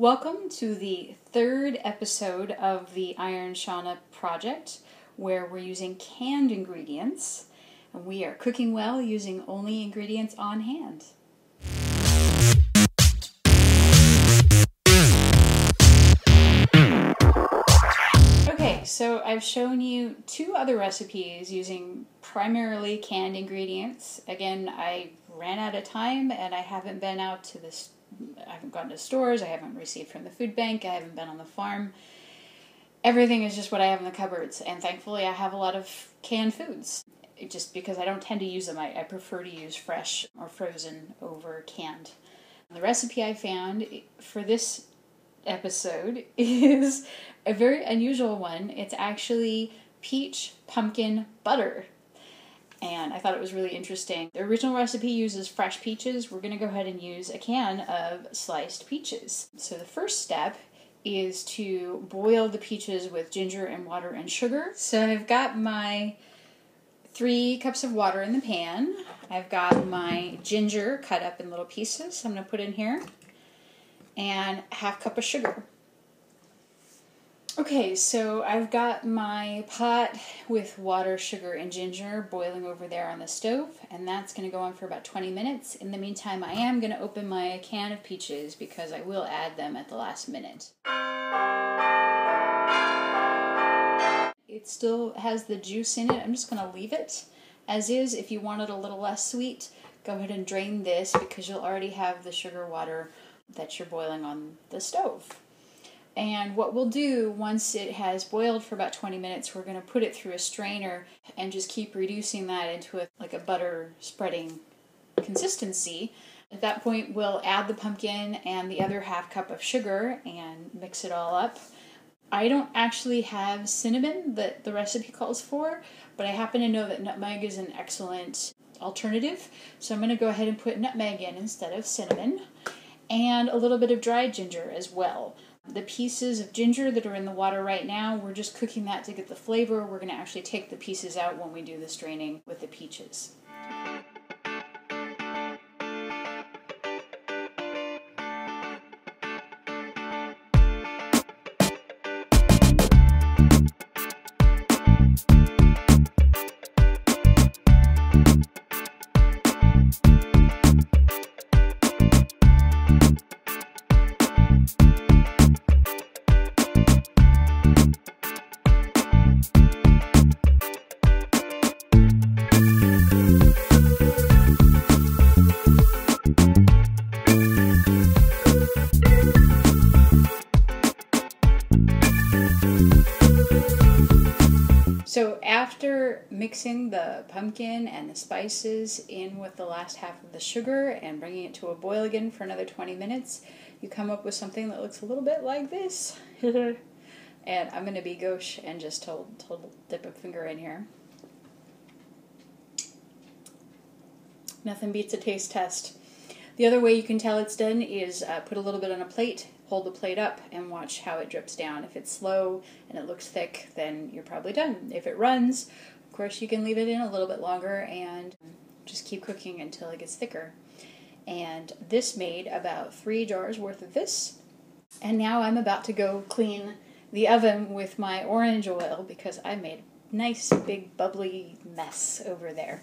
Welcome to the third episode of the Iron Shauna project, where we're using canned ingredients, and we are cooking well using only ingredients on hand. Okay, so I've shown you two other recipes using primarily canned ingredients. Again, I ran out of time and I haven't been out to this. I haven't gone to stores, I haven't received from the food bank, I haven't been on the farm. Everything is just what I have in the cupboards, and thankfully I have a lot of canned foods. Just because I don't tend to use them, I prefer to use fresh or frozen over canned. The recipe I found for this episode is a very unusual one. It's actually peach pumpkin butter. And I thought it was really interesting. The original recipe uses fresh peaches. We're going to go ahead and use a can of sliced peaches. So the first step is to boil the peaches with ginger and water and sugar. So I've got my 3 cups of water in the pan. I've got my ginger cut up in little pieces I'm going to put in here. And a ½ cup of sugar. Okay, so I've got my pot with water, sugar, and ginger boiling over there on the stove, and that's going to go on for about 20 minutes. In the meantime, I am going to open my can of peaches because I will add them at the last minute. It still has the juice in it. I'm just going to leave it as is. If you want it a little less sweet, go ahead and drain this because you'll already have the sugar water that you're boiling on the stove. And what we'll do once it has boiled for about 20 minutes, we're going to put it through a strainer and just keep reducing that into a butter spreading consistency. At that point, we'll add the pumpkin and the other ½ cup of sugar and mix it all up. I don't actually have cinnamon that the recipe calls for, but I happen to know that nutmeg is an excellent alternative. So I'm going to go ahead and put nutmeg in instead of cinnamon, and a little bit of dried ginger as well. The pieces of ginger that are in the water right now, we're just cooking that to get the flavor. We're going to actually take the pieces out when we do the straining with the peaches. So after mixing the pumpkin and the spices in with the last half of the sugar and bringing it to a boil again for another 20 minutes, you come up with something that looks a little bit like this. And I'm going to be gauche and just dip a finger in here. Nothing beats a taste test. The other way you can tell it's done is put a little bit on a plate, hold the plate up, and watch how it drips down. If it's slow and it looks thick, then you're probably done. If it runs, of course you can leave it in a little bit longer and just keep cooking until it gets thicker. And this made about 3 jars worth of this. And now I'm about to go clean the oven with my orange oil because I made a nice big bubbly mess over there.